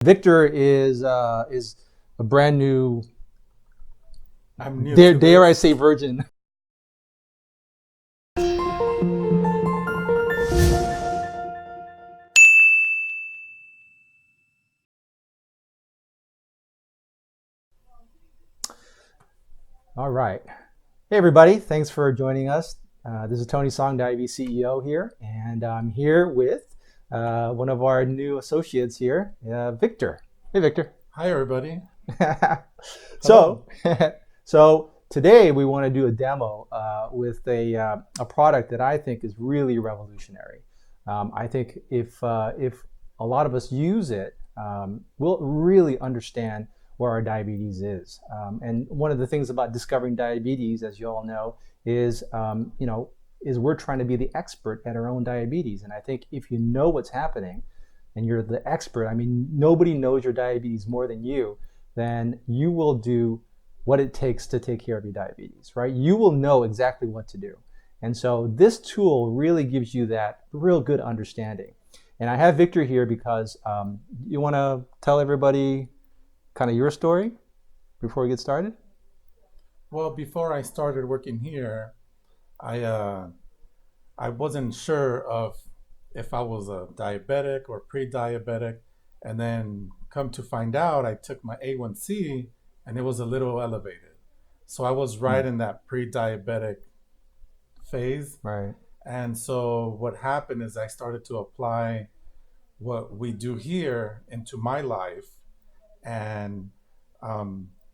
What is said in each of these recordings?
Victor is a brand new, I'm new dare, to dare I this. say, virgin. All right. Hey, everybody. Thanks for joining us. This is Tony Song, the IV CEO here, and I'm here with one of our new associates here, Victor. Hey, Victor. Hi, everybody. so, Hello. so today we want to do a demo with a product that I think is really revolutionary. I think if a lot of us use it, we'll really understand where our diabetes is. And one of the things about discovering diabetes, as you all know, is is we're trying to be the expert at our own diabetes. And I think if you know what's happening, and you're the expert, I mean, nobody knows your diabetes more than you, then you will do what it takes to take care of your diabetes, right? You will know exactly what to do. And so this tool really gives you that real good understanding. And I have Victor here because you want to tell everybody kind of your story before we get started? Well, before I started working here, I wasn't sure of if I was a diabetic or pre-diabetic, and then come to find out, I took my A1C and it was a little elevated. So I was right in that pre-diabetic phase. Right. And so what happened is I started to apply what we do here into my life, and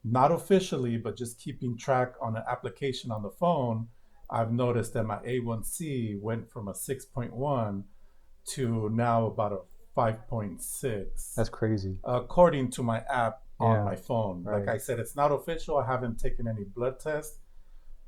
not officially, but just keeping track on an application on the phone, I've noticed that my A1C went from a 6.1 to now about a 5.6, That's crazy. according to my app on Yeah. my phone. Like Right. I said, it's not official. I haven't taken any blood tests,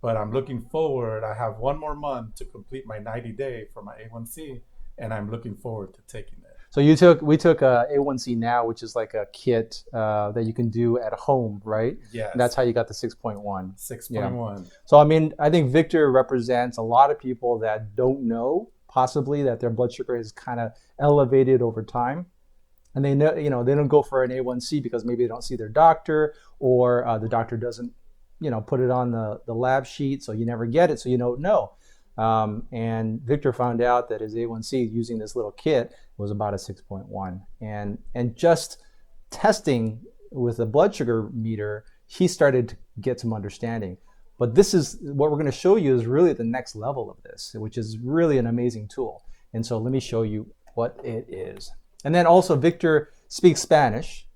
but I'm looking forward. I have one more month to complete my 90-day for my A1C, and I'm looking forward to taking it. So we took A1C Now, which is like a kit that you can do at home, right? And that's Yes, how you got the 6.1. Yeah. 6.1. So I mean, I think Victor represents a lot of people that don't know possibly that their blood sugar is kind of elevated over time. And they know, they don't go for an A1C because maybe they don't see their doctor, or the doctor doesn't, put it on the lab sheet, so you never get it, so you don't know. And Victor found out that his A1C using this little kit was about a 6.1, and just testing with a blood sugar meter, he started to get some understanding. But this is what we're going to show you is really the next level of this, which is really an amazing tool. And so let me show you what it is. And then also Victor speaks Spanish,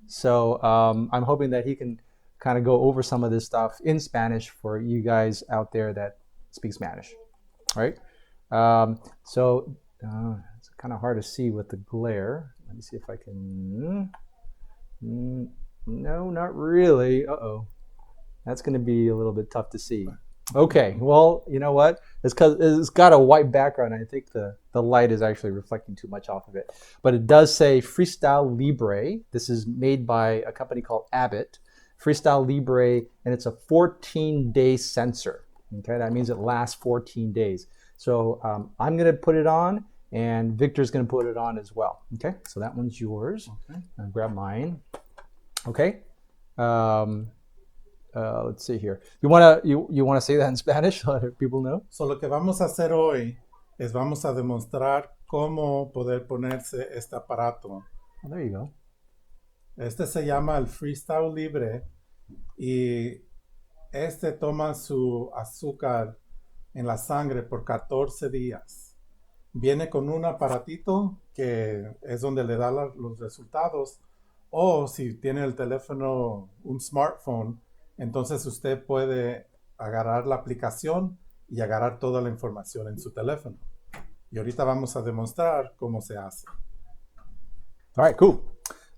so I'm hoping that he can kind of go over some of this stuff in Spanish for you guys out there that speak Spanish, right? It's kind of hard to see with the glare. Let me see if I can. No, not really. Uh-oh. That's going to be a little bit tough to see. Okay, well, you know what? It's because it's got a white background. I think the light is actually reflecting too much off of it. But it does say Freestyle Libre. This is made by a company called Abbott. Freestyle Libre, and it's a 14-day sensor. Okay, that means it lasts 14 days. So I'm going to put it on, and Victor's going to put it on as well. Okay, so that one's yours. Okay. I'll grab mine. Okay. Let's see here. You wanna say that in Spanish so that people know? So lo que vamos a hacer hoy es vamos a demostrar cómo poder ponerse este aparato. Oh, there you go. Este se llama el Freestyle Libre, y este toma su azúcar en la sangre por 14 días. Viene con un aparatito que es donde le da los resultados, o si tiene el teléfono, un smartphone, entonces usted puede agarrar la aplicación y agarrar toda la información en su teléfono. Y ahorita vamos a demostrar cómo se hace. All right, cool.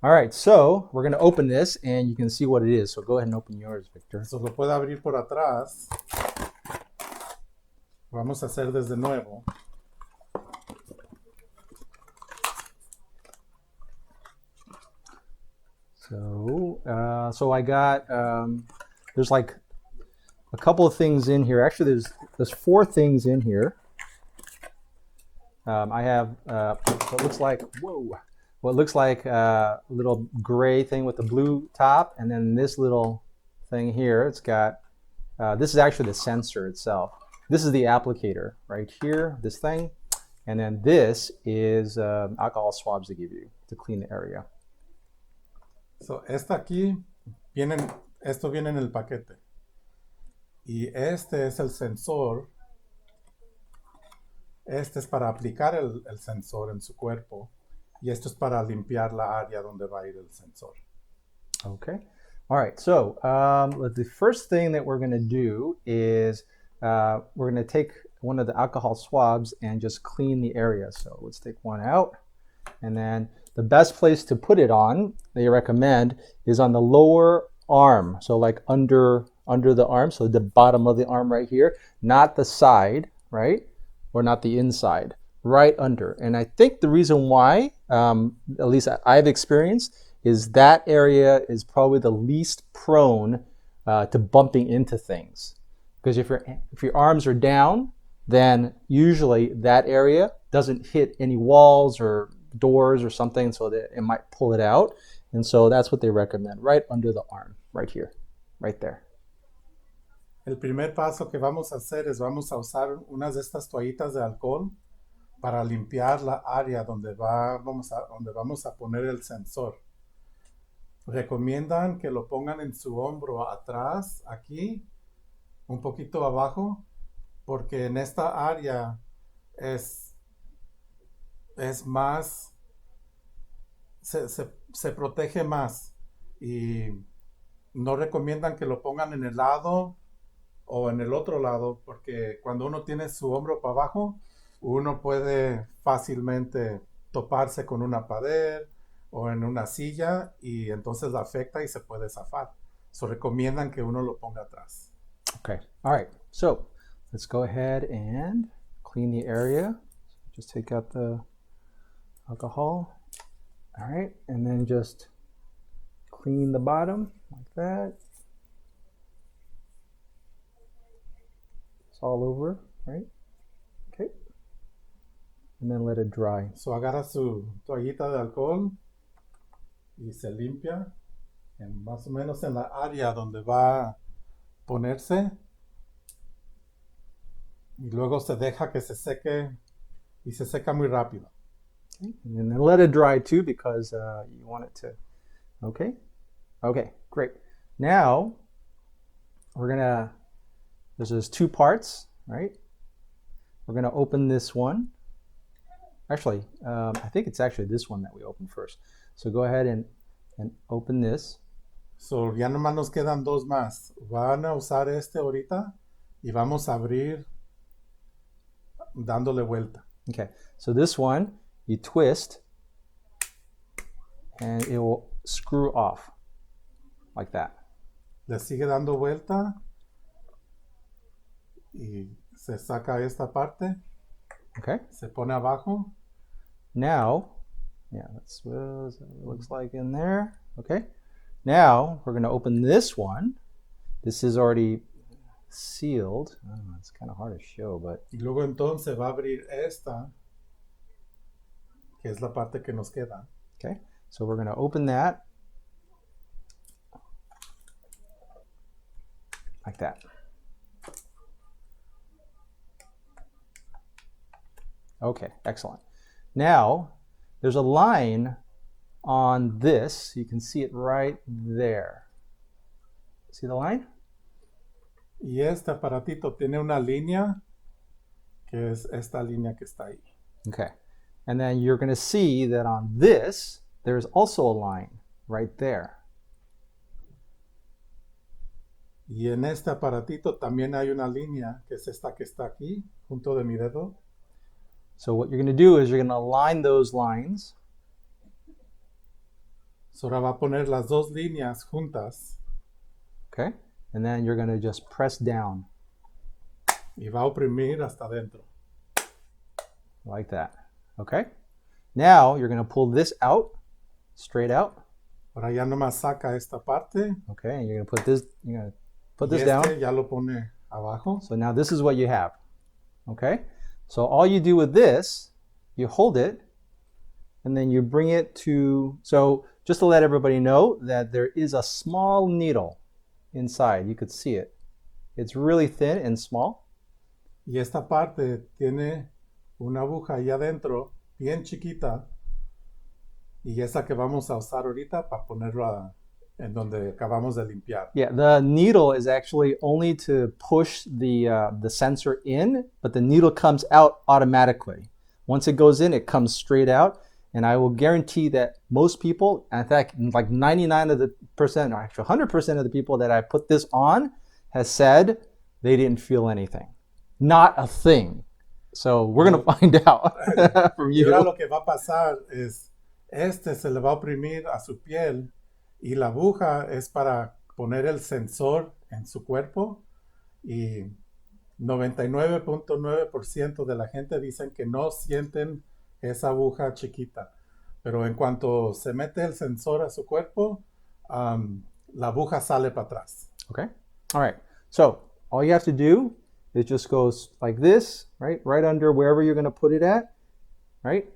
All right, so we're gonna open this and you can see what it is. So go ahead and open yours, Victor. Eso lo puede abrir por atrás. Vamos a hacer desde nuevo. So I got there's like a couple of things in here. Actually, there's 4 things in here. I have what looks like what looks like a little gray thing with the blue top, and then this little thing here, it's got, this is actually the sensor itself. This is the applicator right here, this thing, and then this is alcohol swabs they give you to clean the area. So, esta aquí, esto viene en el paquete. Y este es el sensor. Este es para aplicar el sensor en su cuerpo. Y esto es para limpiar la área donde va a ir el sensor. Okay. All right. So the first thing that we're going to do is we're going to take one of the alcohol swabs and just clean the area. So let's take one out. And then the best place to put it on, they recommend, is on the lower arm. So like under the arm, so the bottom of the arm right here, not the side, right? Or not the inside, right under. And I think the reason why, at least I've experienced, is that area is probably the least prone to bumping into things. Because if your arms are down, then usually that area doesn't hit any walls or doors or something, so that it might pull it out. And so that's what they recommend, right under the arm, right here, right there. El primer paso que vamos a hacer es vamos a usar unas de estas toallitas de alcohol para limpiar la área donde vamos a poner el sensor. Recomiendan que lo pongan en su hombro atrás, aquí, un poquito abajo, porque en esta área es más, se protege más, y no recomiendan que lo pongan en el lado o en el otro lado, porque cuando uno tiene su hombro para abajo, uno puede fácilmente toparse con una pared o en una silla y entonces la afecta y se puede zafar. So recomiendan que uno lo ponga atrás. Okay. All right. So let's go ahead and clean the area. Just take out the alcohol. All right. And then just clean the bottom like that. It's all over, right? Okay. And then let it dry. So agarra su toallita de alcohol y se limpia más o menos en la área donde va a ponerse, y luego se deja que se seque, y se seca muy rápido. Okay. And then let it dry too, because you want it to, okay? Okay, great. Now we're gonna, there's two parts, right? We're gonna open this one. Actually, I think it's actually this one that we open first. So go ahead and open this. So ya nomás nos quedan dos más. Van a usar este ahorita y vamos a abrir dándole vuelta. Okay, so this one you twist and it will screw off like that. Le sigue dando vuelta y se saca esta parte. Okay. Se pone abajo. Now, yeah, that's what it looks like in there. Okay. Now we're going to open this one. This is already sealed. I don't know, it's kind of hard to show, but. Y luego entonces va a abrir esta, que es la parte que nos queda. Okay. So we're going to open that like that. Okay, excellent. Now, there's a line on this. You can see it right there. See the line? Y este aparatito tiene una línea, que es esta línea que está ahí. Okay. And then you're going to see that on this, there's also a line right there. Y en este aparatito también hay una línea, que es esta que está aquí, junto de mi dedo. So what you're going to do is you're going to align those lines. So ahora va a poner las dos líneas juntas. Okay. And then you're going to just press down. Y va a oprimir hasta adentro. Like that. Okay. Now you're going to pull this out, straight out. Ahora ya nomás saca esta parte. Okay. And you're going to put this, Y este down. ya lo pone abajo. So now this is what you have. Okay. So all you do with this, you hold it, and then you bring it to, so just to let everybody know that there is a small needle inside. You could see it. It's really thin and small. Y esta parte tiene una aguja ahí adentro, bien chiquita, y esa que vamos a usar ahorita para ponerla en donde acabamos de limpiar. Yeah, the needle is actually only to push the sensor in, but the needle comes out automatically. Once it goes in, it comes straight out. And I will guarantee that most people, in fact, like 99% of the percent, or actually 100% of the people that I put this on has said they didn't feel anything. Not a thing. So we're going to find out from Y ahora you. lo que va a pasar es, se le va a oprimir a su piel y la aguja es para poner el sensor en su cuerpo y 99.9% de la gente dicen que no sienten esa aguja chiquita. Pero en cuanto se mete el sensor a su cuerpo, la aguja sale para atrás. Okay. All right. So all you have to do is just go like this, right? Right under wherever you're going to put it at, right?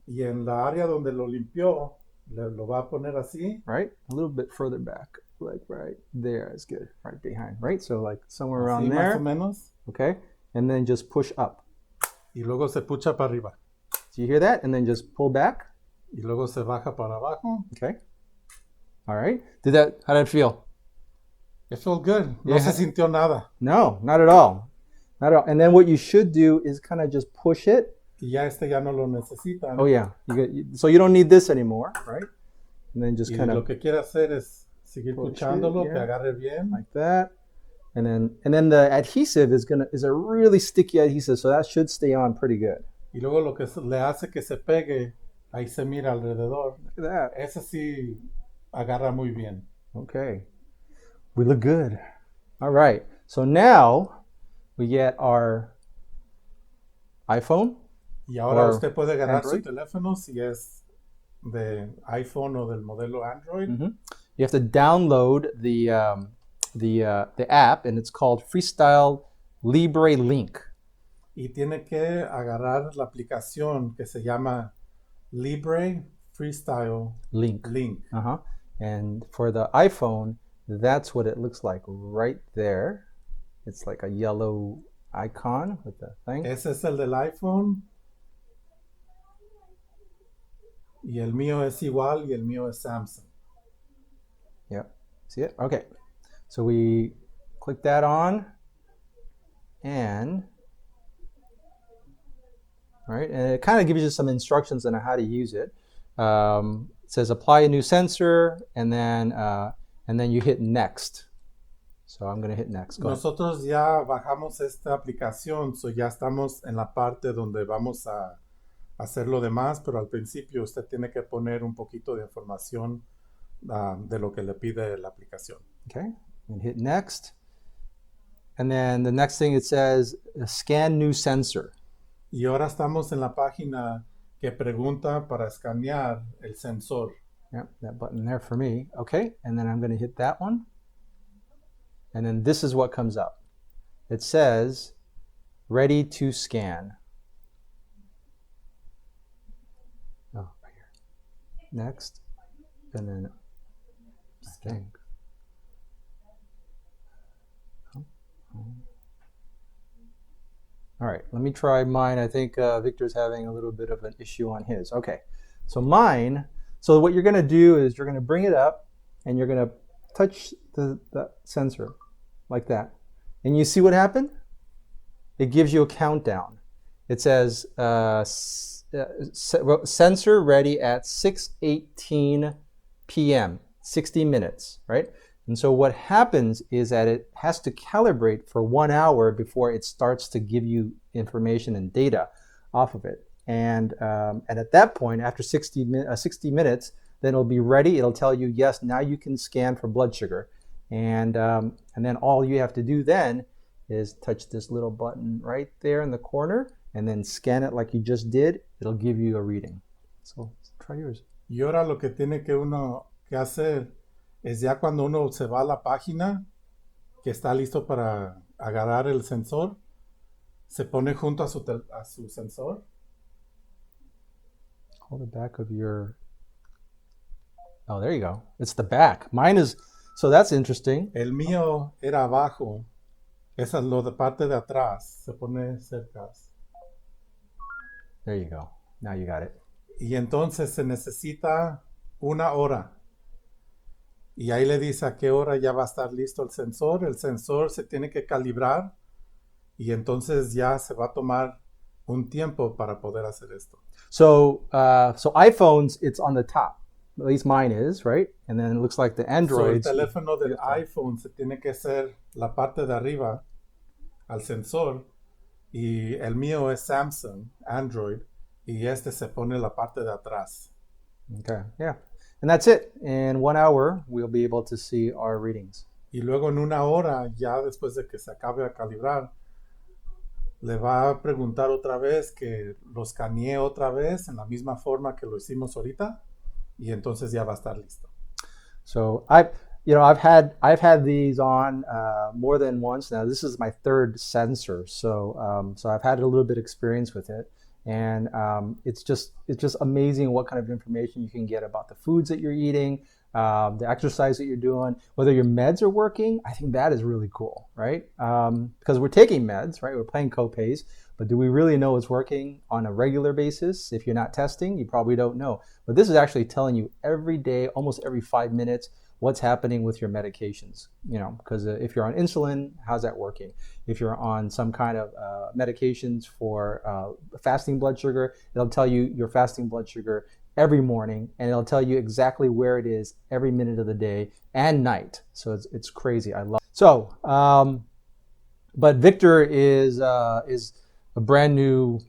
Y en la área donde lo limpió, lo va a poner así. Right? A little bit further back, like right there is good. Right behind, right? So like somewhere around Así there. más o menos. Okay. And then just push up. Y luego se pucha para arriba. Do you hear that? And then just pull back. Y luego se baja para abajo. Okay. All right. How did it feel? It felt good. No Yeah. se sintió nada. No, not at all. Not at all. And then what you should do is kind of just push it. Y ya ya no lo necesitan. Oh yeah. So you don't need this anymore, right? And then just Y kind lo of que quiere hacer es seguir push puchándolo, it, que yeah. agarre bien. like that. And then the adhesive is a really sticky adhesive, so that should stay on pretty good. Y luego lo que le hace que se pegue, ahí se mira alrededor. Look at that. Ese sí agarra muy bien. Okay. We look good. All right. So now we get our iPhone. Y ahora Or usted puede agarrar su Android. teléfono si es de iPhone o del modelo Android. You have to download the app, and it's called Freestyle Libre Link. Y tiene que agarrar la aplicación que se llama Libre Freestyle Link. Link. And for the iPhone, that's what it looks like right there. It's like a yellow icon with the thing. Ese es el del iPhone. Y el mío es igual y el mío es Samsung. Yep. See it? Okay. So we click that on, and all right, and it kind of gives you some instructions on how to use it. It says apply a new sensor, and then you hit next. So I'm going to hit next. Go ahead. Nosotros ya bajamos esta aplicación, so ya estamos en la parte donde vamos a hacer lo demás, pero al principio usted tiene que poner un poquito de información de lo que le pide la aplicación. Okay, and hit next. And then the next thing it says, scan new sensor. Y ahora estamos en la página que pregunta para escanear el sensor. Yep, that button there for me. Okay, and then I'm going to hit that one. And then this is what comes up. It says, ready to scan. Oh, right here. Next. And then scan. All right, let me try mine. I think Victor's having a little bit of an issue on his. Okay, so mine, so what you're going to do is you're going to bring it up and you're going to touch the sensor like that. And you see what happened? It gives you a countdown. It says sensor ready at 6:18 p.m., 60 minutes, right? And so what happens is that it has to calibrate for 1 hour before it starts to give you information and data off of it. And at that point, after 60 minutes, then it'll be ready. It'll tell you, yes, now you can scan for blood sugar. And then all you have to do then is touch this little button right there in the corner and then scan it like you just did. It'll give you a reading. So try yours. Y ahora lo que tiene que uno que hacer es ya cuando uno se va a la página que está listo para agarrar el sensor, se pone junto a su sensor. pull the back of your. Oh, there you go. It's the back. Mine is. So that's interesting. El mío era abajo. Esa es lo de parte de atrás. Se pone cerca. There you go. Now you got it. Y entonces se necesita 1 hora. Y ahí le dice a qué hora ya va a estar listo el sensor. El sensor se tiene que calibrar y entonces ya se va a tomar un tiempo para poder hacer esto. So iPhones, it's on the top. At least mine is, right? And then it looks like the Androids. So el teléfono del iPhone se tiene que hacer la parte de arriba al sensor y el mío es Samsung, Android, y este se pone la parte de atrás. Okay, yeah. And that's it. In 1 hour, we'll be able to see our readings. Y luego en 1 hora, ya después de que se acabe a calibrar, le va a preguntar otra vez que lo escanee otra vez en la misma forma que lo hicimos ahorita y entonces ya va a estar listo. So I've had these on more than once now. This is my third sensor, so I've had a little bit of experience with it, and it's just amazing what kind of information you can get about the foods that you're eating, the exercise that you're doing, whether your meds are working. I think that is really cool, right? Because we're taking meds, right? We're paying copays, but do we really know it's working on a regular basis? If you're not testing, you probably don't know. But this is actually telling you every day, almost every 5 minutes, what's happening with your medications. Because if you're on insulin, how's that working? If you're on some kind of medications for fasting blood sugar, it'll tell you your fasting blood sugar every morning, and it'll tell you exactly where it is every minute of the day and night. So it's crazy. I love it. So, but Victor is a brand new.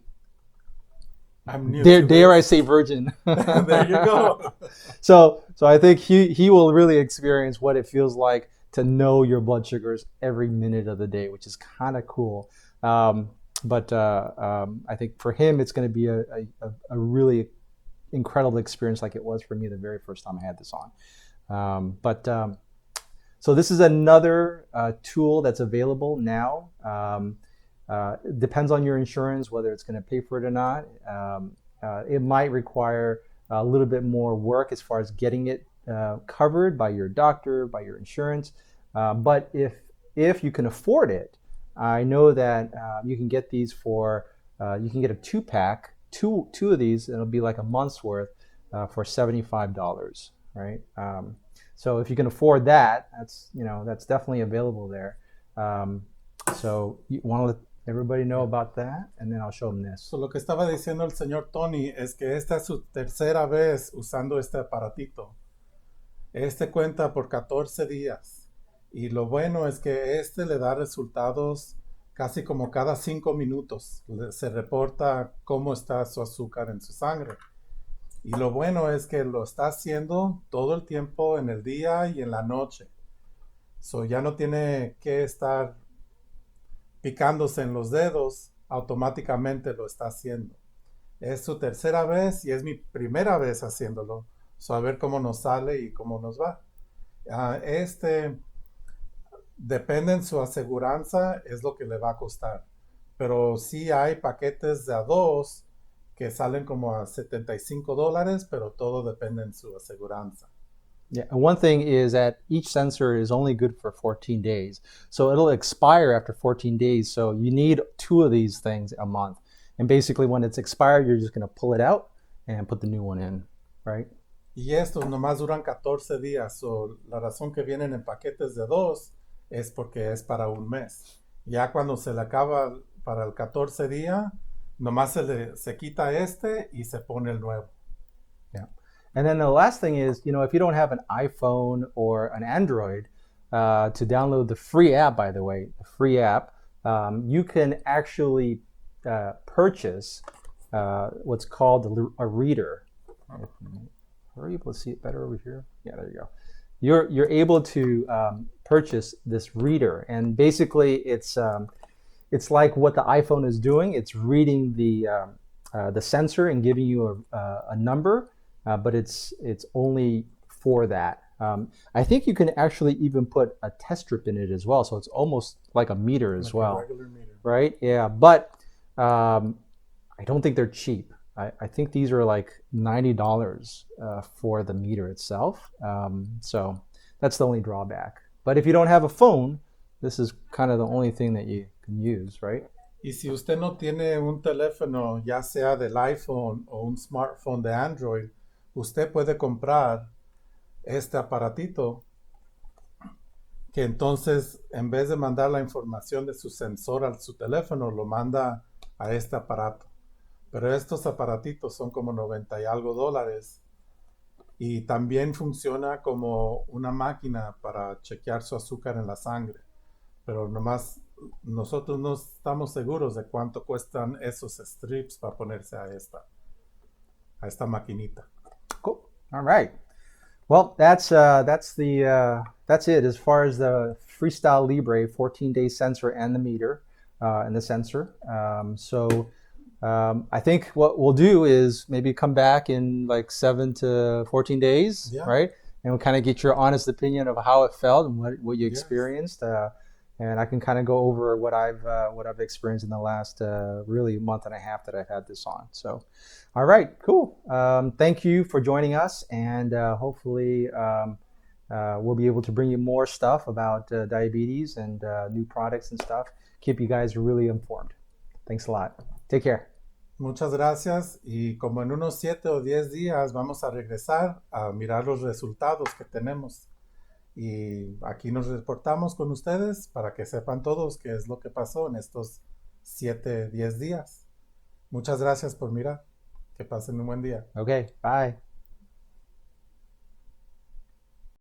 I'm new. Dare I say virgin? There you go. So I think he will really experience what it feels like to know your blood sugars every minute of the day, which is kind of cool. But I think for him, it's going to be a really incredible experience, like it was for me the very first time I had this on. So this is another tool that's available now. It depends on your insurance, whether it's going to pay for it or not. It might require a little bit more work as far as getting it covered by your doctor, by your insurance. But if you can afford it, I know that you can get these for, you can get a 2-pack, two of these, and it'll be like a month's worth for $75, right? So if you can afford that, that's definitely available there. So you want to let everybody know about that, and then I'll show them this. So lo que estaba diciendo el señor Tony es que esta es su tercera vez usando este aparatito. Este cuenta por 14 días. Y lo bueno es que este le da resultados casi como cada 5 minutos. Se reporta cómo está su azúcar en su sangre. Y lo bueno es que lo está haciendo todo el tiempo en el día y en la noche. So ya no tiene que estar picándose en los dedos, automáticamente lo está haciendo. Es su tercera vez y es mi primera vez haciéndolo. So a ver cómo nos sale y cómo nos va. Depende en su aseguranza, es lo que le va a costar. Pero sí hay paquetes de a 2 que salen como a $75, pero todo depende en su aseguranza. Yeah, and one thing is that each sensor is only good for 14 days. So it'll expire after 14 days. So you need 2 of these things a month. And basically when it's expired, you're just going to pull it out and put the new one in, right? Y estos nomás duran 14 días. So la razón que vienen en paquetes de 2 es porque es para un mes. Ya cuando se le acaba para el 14 día, nomás se quita este y se pone el nuevo. Yeah. And then the last thing is, if you don't have an iPhone or an Android, to download the free app, by the way, the free app, you can actually purchase what's called a reader. Are you able to see it better over here? Yeah, there you go. You're able to purchase this reader, and basically it's like what the iPhone is doing. It's reading the sensor and giving you a number. But it's only for that. I think you can actually even put a test strip in it as well, so it's almost like a meter as well. A regular meter. Right? Yeah, but I don't think they're cheap. I think these are like $90 for the meter itself. So that's the only drawback. But if you don't have a phone, this is kind of the only thing that you can use, right? Y si usted no tiene un teléfono, ya sea del iPhone o un smartphone de Android, usted puede comprar este aparatito que entonces en vez de mandar la información de su sensor a su teléfono, lo manda a este aparato. Pero estos aparatitos son como 90 y algo dólares y también funciona como una máquina para chequear su azúcar en la sangre. Pero nomás nosotros no estamos seguros de cuánto cuestan esos strips para ponerse a esta maquinita. Cool. All right. Well, that's it as far as the Freestyle Libre 14-day sensor and the meter and the sensor. I think what we'll do is maybe come back in like 7 to 14 days, Yeah. right? And we'll kind of get your honest opinion of how it felt and what you Yes. experienced. And I can kind of go over what I've experienced in the last really month and a half that I've had this on. So, all right, cool. Thank you for joining us, and hopefully we'll be able to bring you more stuff about diabetes and new products and stuff. Keep you guys really informed. Thanks a lot. Take care. Muchas gracias y como en unos 7 o 10 días vamos a regresar a mirar los resultados que tenemos. Y aquí nos reportamos con ustedes para que sepan todos qué es lo que pasó en estos 7, 10 días. Muchas gracias por mirar. Que pasen un buen día. Okay, bye.